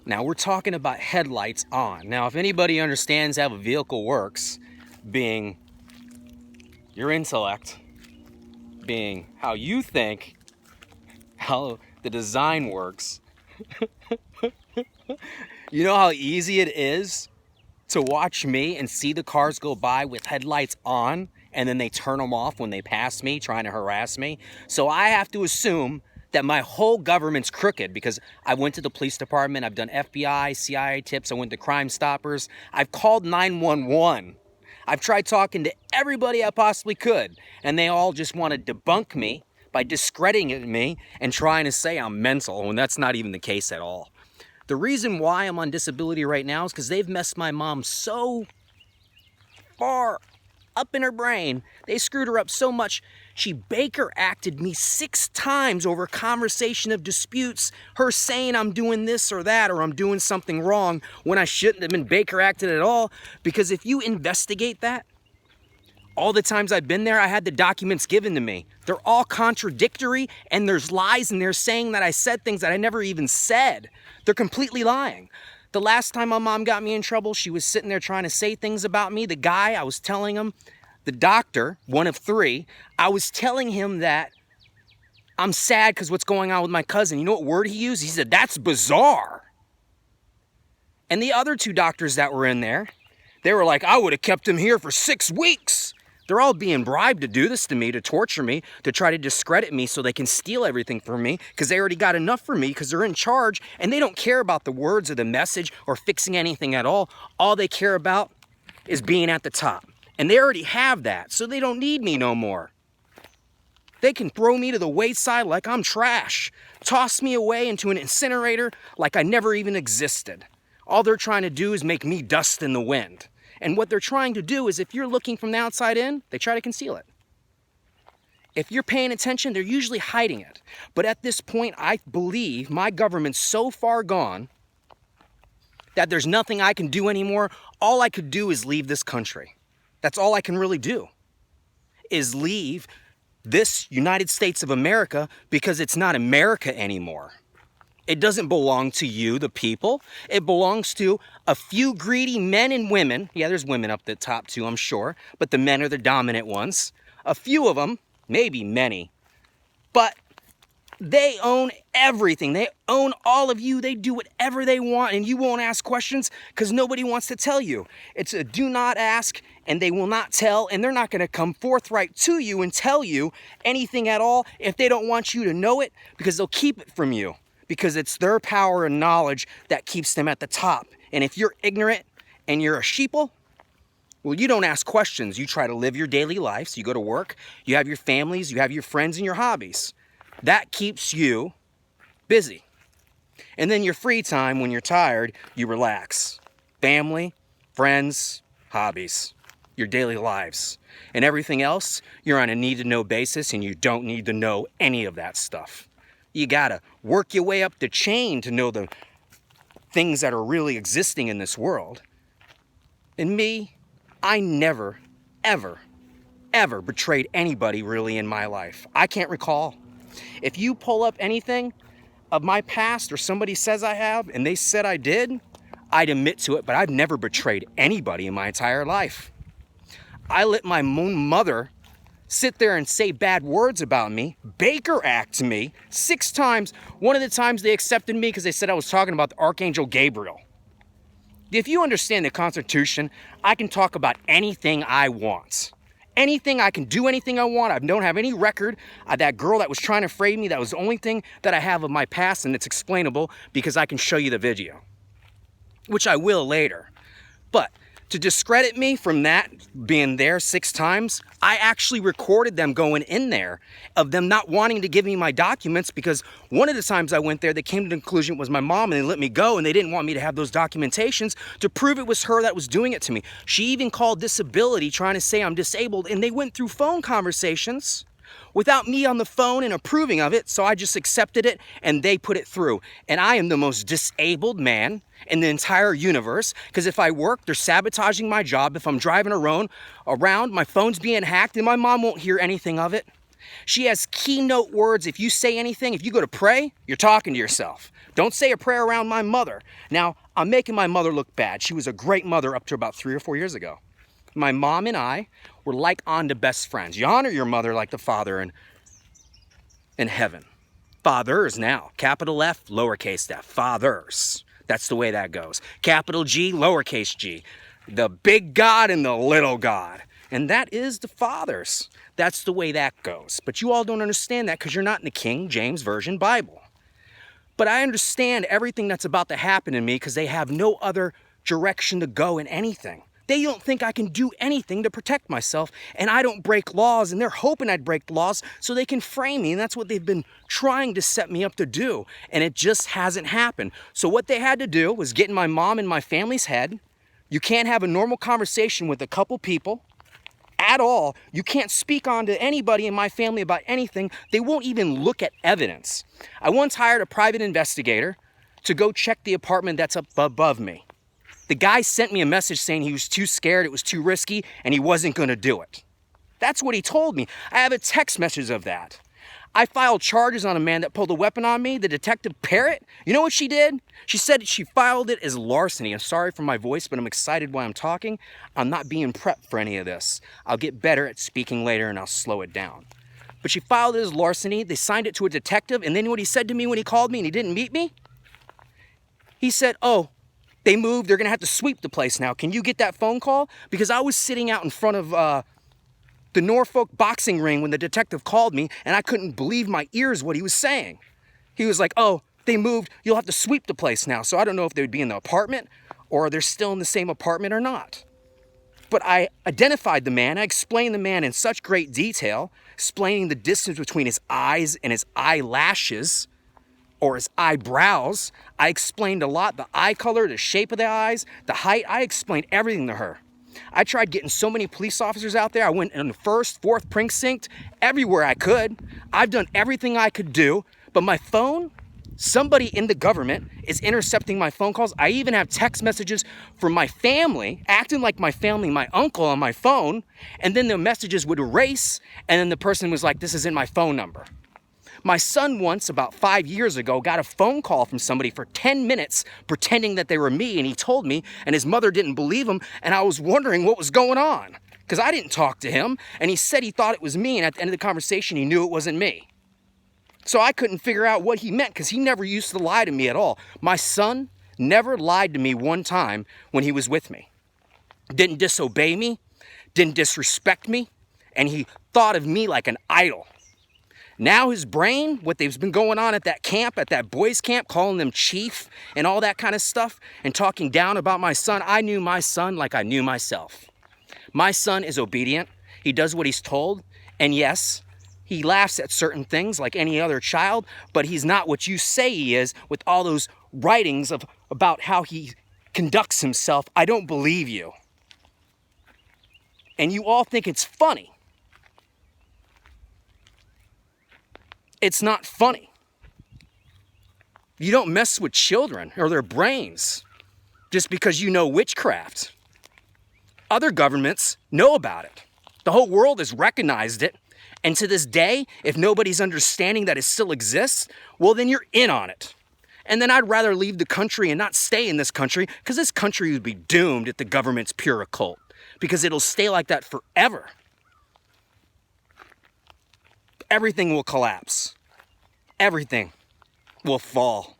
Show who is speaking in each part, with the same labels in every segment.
Speaker 1: Now we're talking about headlights on. Now, if anybody understands how a vehicle works, being your intellect, being how you think, how the design works, you know how easy it is to watch me and see the cars go by with headlights on and then they turn them off when they pass me, trying to harass me. So I have to assume that my whole government's crooked because I went to the police department, I've done FBI, CIA tips, I went to Crime Stoppers, I've called 911. I've tried talking to everybody I possibly could, and they all just want to debunk me by discrediting me and trying to say I'm mental, when that's not even the case at all. The reason why I'm on disability right now is because they've messed my mom so far up in her brain. They screwed her up so much. She Baker acted me 6 times over a conversation of disputes, her saying I'm doing this or that or I'm doing something wrong when I shouldn't have been Baker acted at all. Because if you investigate that, all the times I've been there, I had the documents given to me. They're all contradictory, and there's lies in there saying that I said things that I never even said. They're completely lying. The last time my mom got me in trouble, she was sitting there trying to say things about me. The guy, I was telling him, the doctor, one of 3, I was telling him that I'm sad because what's going on with my cousin. You know what word he used? He said, "That's bizarre." And the other 2 doctors that were in there, they were like, "I would have kept him here for 6 weeks. They're all being bribed to do this to me, to torture me, to try to discredit me so they can steal everything from me because they already got enough from me because they're in charge and they don't care about the words or the message or fixing anything at all. All they care about is being at the top. And they already have that, so they don't need me no more. They can throw me to the wayside like I'm trash, toss me away into an incinerator like I never even existed. All they're trying to do is make me dust in the wind. And what they're trying to do is, if you're looking from the outside in, they try to conceal it. If you're paying attention, they're usually hiding it. But at this point, I believe my government's so far gone that there's nothing I can do anymore. All I could do is leave this country. That's all I can really do, is leave this United States of America, because it's not America anymore. It doesn't belong to you, the people. It belongs to a few greedy men and women. Yeah, there's women up the top too, I'm sure, but the men are the dominant ones. A few of them, maybe many, but they own everything. They own all of you. They do whatever they want, and you won't ask questions because nobody wants to tell you. It's a do not ask, and they will not tell, and they're not going to come forthright to you and tell you anything at all if they don't want you to know it, because they'll keep it from you. Because it's their power and knowledge that keeps them at the top. And if you're ignorant and you're a sheeple, well, you don't ask questions. You try to live your daily life. So you go to work, you have your families, you have your friends and your hobbies. That keeps you busy. And then your free time, when you're tired, you relax. Family, friends, hobbies, your daily lives. And everything else, you're on a need-to-know basis, and you don't need to know any of that stuff. You gotta work your way up the chain to know the things that are really existing in this world. And me, I never, ever, ever betrayed anybody really in my life. I can't recall. If you pull up anything of my past or somebody says I have and they said I did, I'd admit to it, but I've never betrayed anybody in my entire life. I let my own mother sit there and say bad words about me, Baker act me 6 times. One of the times they accepted me because they said I was talking about the Archangel Gabriel. If you understand the Constitution, I can talk about anything I want. Anything, I can do anything I want. I don't have any record of that girl that was trying to frame me. That was the only thing that I have of my past, and it's explainable because I can show you the video, which I will later. But to discredit me from that being there 6 times, I actually recorded them going in there, of them not wanting to give me my documents, because one of the times I went there, they came to the conclusion it was my mom and they let me go, and they didn't want me to have those documentations to prove it was her that was doing it to me. She even called disability trying to say I'm disabled, and they went through phone conversations without me on the phone and approving of it, so I just accepted it and they put it through. And I am the most disabled man in the entire universe, because if I work, they're sabotaging my job. If I'm driving around, my phone's being hacked and my mom won't hear anything of it. She has keynote words. If you say anything, if you go to pray, you're talking to yourself. Don't say a prayer around my mother. Now, I'm making my mother look bad. She was a great mother up to about 3 or 4 years ago. My mom and I were like on to best friends. You honor your mother like the Father in heaven. Fathers now, capital F, lowercase f, fathers. That's the way that goes. Capital G, lowercase g. The big God and the little God. And that is the fathers. That's the way that goes. But you all don't understand that because you're not in the King James Version Bible. But I understand everything that's about to happen in me because they have no other direction to go in anything. They don't think I can do anything to protect myself, and I don't break laws, and they're hoping I'd break laws so they can frame me, and that's what they've been trying to set me up to do, and it just hasn't happened. So what they had to do was get in my mom and my family's head. You can't have a normal conversation with a couple people at all. You can't speak on to anybody in my family about anything. They won't even look at evidence. I once hired a private investigator to go check the apartment that's up above me. The guy sent me a message saying he was too scared, it was too risky, and he wasn't going to do it. That's what he told me. I have a text message of that. I filed charges on a man that pulled a weapon on me, the detective Parrott. You know what she did? She said she filed it as larceny. I'm sorry for my voice, but I'm excited while I'm talking. I'm not being prepped for any of this. I'll get better at speaking later and I'll slow it down. But she filed it as larceny. They signed it to a detective, and then what he said to me when he called me and he didn't meet me? He said, "Oh, they moved, they're gonna have to sweep the place now. Can you get that phone call?" Because I was sitting out in front of the Norfolk boxing ring when the detective called me, and I couldn't believe my ears what he was saying. He was like, "Oh, they moved, you'll have to sweep the place now." So I don't know if they would be in the apartment or they're still in the same apartment or not. But I identified the man, I explained the man in such great detail, explaining the distance between his eyes and his eyelashes, or his eyebrows. I explained a lot, the eye color, the shape of the eyes, the height. I explained everything to her. I tried getting so many police officers out there. I went in the 1st, 4th precinct, everywhere I could. I've done everything I could do, but my phone, somebody in the government is intercepting my phone calls. I even have text messages from my family, acting like my family, my uncle on my phone, and then the messages would erase, and then the person was like, "This isn't my phone number." My son once, about 5 years ago, got a phone call from somebody for 10 minutes pretending that they were me, and he told me, and his mother didn't believe him, and I was wondering what was going on because I didn't talk to him, and he said he thought it was me, and at the end of the conversation, he knew it wasn't me. So I couldn't figure out what he meant because he never used to lie to me at all. My son never lied to me one time when he was with me. Didn't disobey me, didn't disrespect me, and he thought of me like an idol. Now his brain, what they've been going on at that camp, at that boys camp, calling them chief and all that kind of stuff and talking down about my son, I knew my son like I knew myself. My son is obedient. He does what he's told. And yes, he laughs at certain things like any other child, but he's not what you say he is with all those writings about how he conducts himself. I don't believe you. And you all think it's funny. It's not funny. You don't mess with children or their brains just because you know witchcraft. Other governments know about it. The whole world has recognized it. And to this day, if nobody's understanding that it still exists, well, then you're in on it. And then I'd rather leave the country and not stay in this country because this country would be doomed if the government's pure occult because it'll stay like that forever. Everything will collapse. Everything will fall.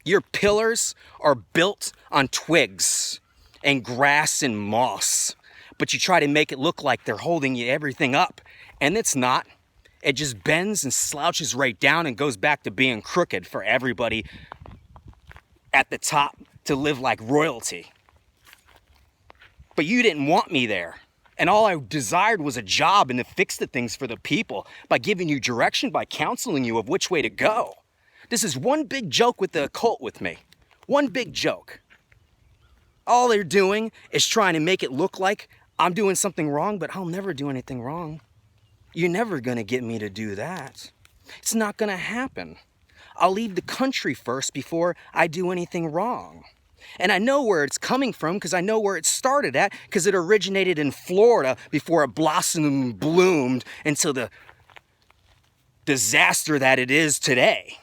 Speaker 1: Your pillars are built on twigs and grass and moss, but you try to make it look like they're holding you everything up, and it's not. It just bends and slouches right down and goes back to being crooked for everybody at the top to live like royalty. But you didn't want me there. And all I desired was a job and to fix the things for the people by giving you direction, by counseling you of which way to go. This is one big joke with the occult with me. One big joke. All they're doing is trying to make it look like I'm doing something wrong, but I'll never do anything wrong. You're never going to get me to do that. It's not going to happen. I'll leave the country first before I do anything wrong. And I know where it's coming from because I know where it started at because it originated in Florida before it blossomed and bloomed into the disaster that it is today.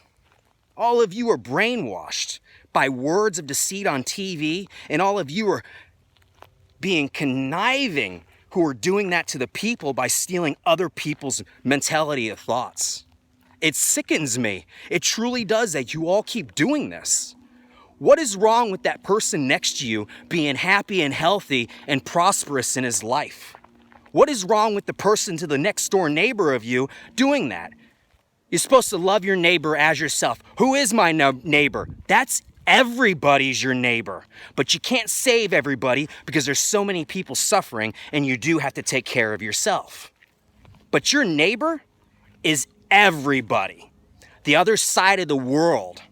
Speaker 1: All of you are brainwashed by words of deceit on TV, and all of you are being conniving who are doing that to the people by stealing other people's mentality of thoughts. It sickens me. It truly does that you all keep doing this. What is wrong with that person next to you being happy and healthy and prosperous in his life? What is wrong with the person to the next door neighbor of you doing that? You're supposed to love your neighbor as yourself. Who is my neighbor? That's everybody's your neighbor. But you can't save everybody because there's so many people suffering, and you do have to take care of yourself. But your neighbor is everybody. The other side of the world.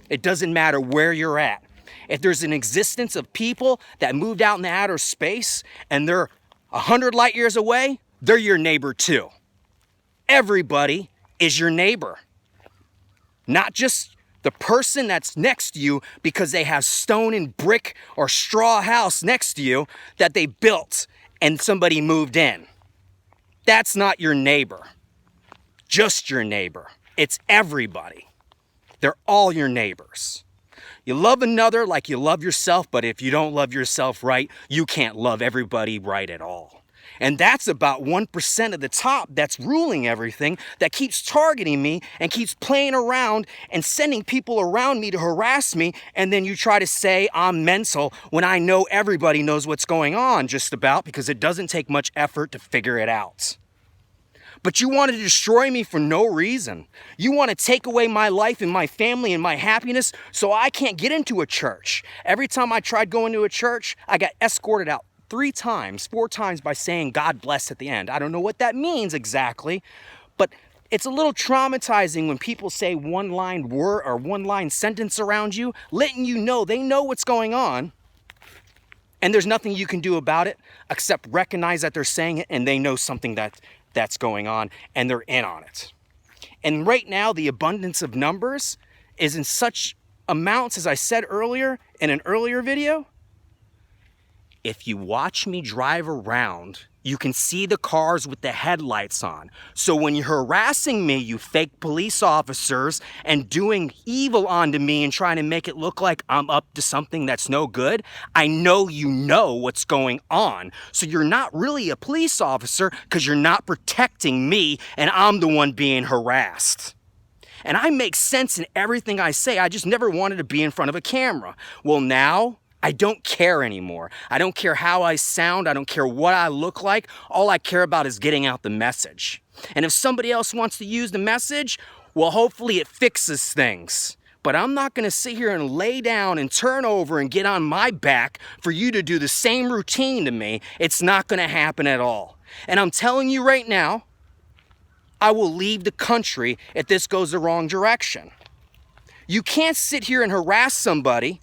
Speaker 1: It doesn't matter where you're at. If there's an existence of people that moved out in the outer space and they're 100 light years away, they're your neighbor too. Everybody is your neighbor. Not just the person that's next to you because they have stone and brick or straw house next to you that they built and somebody moved in. That's not your neighbor. Just your neighbor. It's everybody. They're all your neighbors. You love another like you love yourself, but if you don't love yourself right, you can't love everybody right at all. And that's about 1% of the top that's ruling everything, that keeps targeting me and keeps playing around and sending people around me to harass me. And then you try to say I'm mental when I know everybody knows what's going on just about, because it doesn't take much effort to figure it out. But you want to destroy me for no reason. You want to take away my life and my family and my happiness so I can't get into a church. Every time I tried going to a church, I got escorted out 4 times by saying God bless at the end. I don't know what that means exactly, but it's a little traumatizing when people say one-line word or one-line sentence around you, letting you know they know what's going on, and there's nothing you can do about it except recognize that they're saying it and they know something that's going on and they're in on it. And right now, the abundance of numbers is in such amounts, as I said earlier in an earlier video. If you watch me drive around, you can see the cars with the headlights on. So when you're harassing me, you fake police officers, and doing evil onto me and trying to make it look like I'm up to something that's no good, I know you know what's going on. So you're not really a police officer because you're not protecting me, and I'm the one being harassed. And I make sense in everything I say. I just never wanted to be in front of a camera. Well, now I don't care anymore. I don't care how I sound. I don't care what I look like. All I care about is getting out the message. And if somebody else wants to use the message, well, hopefully it fixes things. But I'm not going to sit here and lay down and turn over and get on my back for you to do the same routine to me. It's not going to happen at all. And I'm telling you right now, I will leave the country if this goes the wrong direction. You can't sit here and harass somebody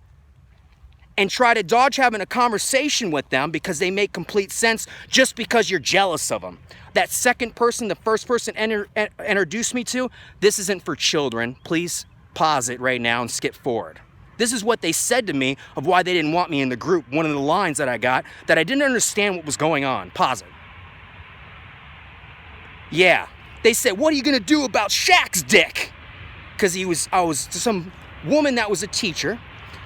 Speaker 1: and try to dodge having a conversation with them because they make complete sense just because you're jealous of them. That second person, the first person introduced me to, this isn't for children. Please pause it right now and skip forward. This is what they said to me of why they didn't want me in the group. One of the lines that I got that I didn't understand what was going on. Pause it. Yeah, they said, what are you gonna do about Shaq's dick? Because I was some woman that was a teacher.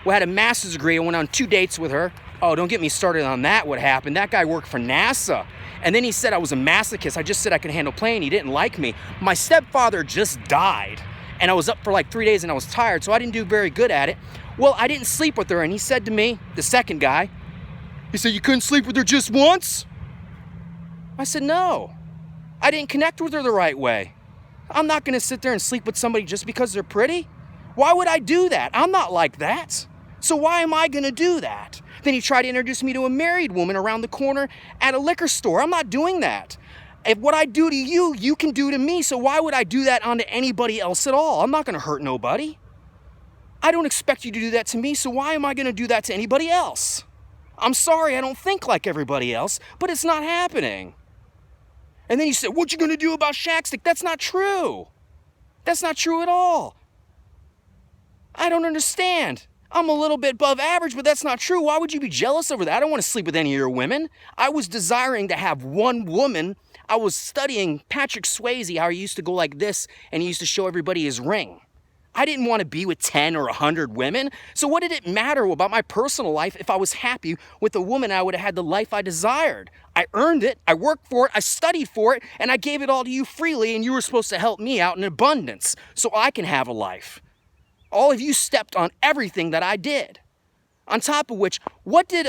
Speaker 1: We had a master's degree. I went on 2 dates with her. Oh, don't get me started on that. What happened? That guy worked for NASA. And then he said I was a masochist. I just said I could handle playing. He didn't like me. My stepfather just died. And I was up for like 3 days and I was tired, so I didn't do very good at it. Well, I didn't sleep with her. And he said to me, the second guy, he said, you couldn't sleep with her just once? I said, no. I didn't connect with her the right way. I'm not going to sit there and sleep with somebody just because they're pretty. Why would I do that? I'm not like that. So why am I going to do that? Then he tried to introduce me to a married woman around the corner at a liquor store. I'm not doing that. If what I do to you, you can do to me. So why would I do that onto anybody else at all? I'm not going to hurt nobody. I don't expect you to do that to me. So why am I going to do that to anybody else? I'm sorry, I don't think like everybody else, but it's not happening. And then he said, what you going to do about Shaq's dick? That's not true. That's not true at all. I don't understand. I'm a little bit above average, but that's not true. Why would you be jealous over that? I don't want to sleep with any of your women. I was desiring to have one woman. I was studying Patrick Swayze, how he used to go like this, and he used to show everybody his ring. I didn't want to be with 10 or 100 women. So what did it matter about my personal life if I was happy with a woman? I would have had the life I desired. I earned it, I worked for it, I studied for it, and I gave it all to you freely, and you were supposed to help me out in abundance so I can have a life. All of you stepped on everything that I did. On top of which, what did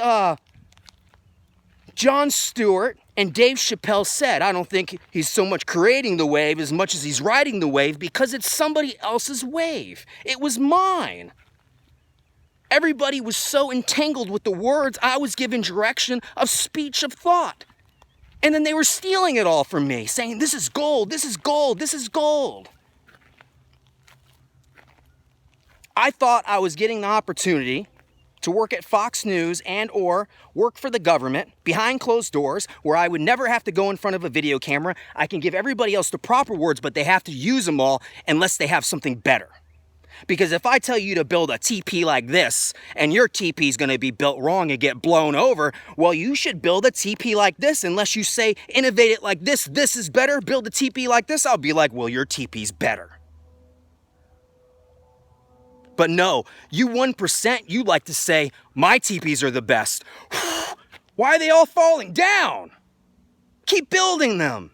Speaker 1: Jon Stewart and Dave Chappelle said? I don't think he's so much creating the wave as much as he's riding the wave, because it's somebody else's wave. It was mine. Everybody was so entangled with the words. I was given direction of speech, of thought. And then they were stealing it all from me, saying, this is gold, this is gold, this is gold. I thought I was getting the opportunity to work at Fox News and or work for the government behind closed doors, where I would never have to go in front of a video camera. I can give everybody else the proper words, but they have to use them all unless they have something better. Because if I tell you to build a TP like this, and your TP is going to be built wrong and get blown over, well, you should build a TP like this unless you say, innovate it like this is better, build a TP like this. I'll be like, well, your TP's better. But no, you 1%, you like to say, my TPs are the best. Why are they all falling down? Keep building them.